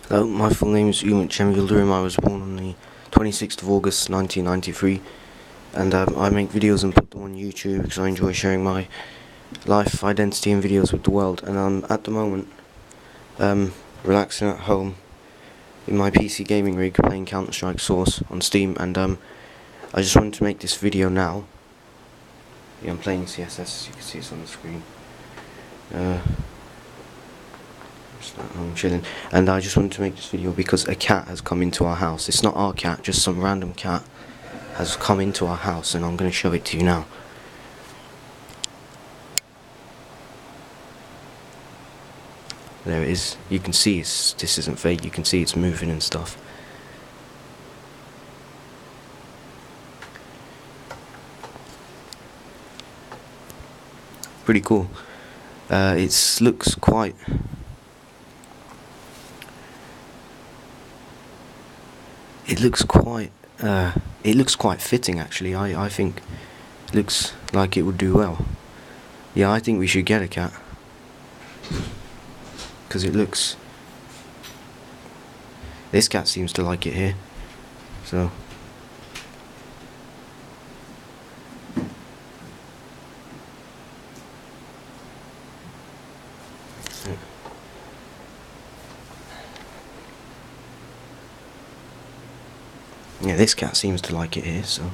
Hello, my full name is Umut Yildirim. I was born on the 26th of August 1993, and I make videos and put them on YouTube because I enjoy sharing my life, identity and videos with the world. And I'm at the moment relaxing at home in my PC gaming rig playing Counter-Strike Source on Steam, and I just wanted to make this video now. Yeah, I'm playing CSS, you can see it's on the screen. I'm chilling, and I just wanted to make this video because a cat has come into our house. It's not our cat, just some random cat has come into our house, and I'm going to show it to you now. There it is. You can see this isn't fake. You can see it's moving and stuff. Pretty cool. It looks quite it looks quite fitting, actually. I think it looks like it would do well. Yeah, I think we should get a cat, because this cat seems to like it here, so yeah, this cat seems to like it here, so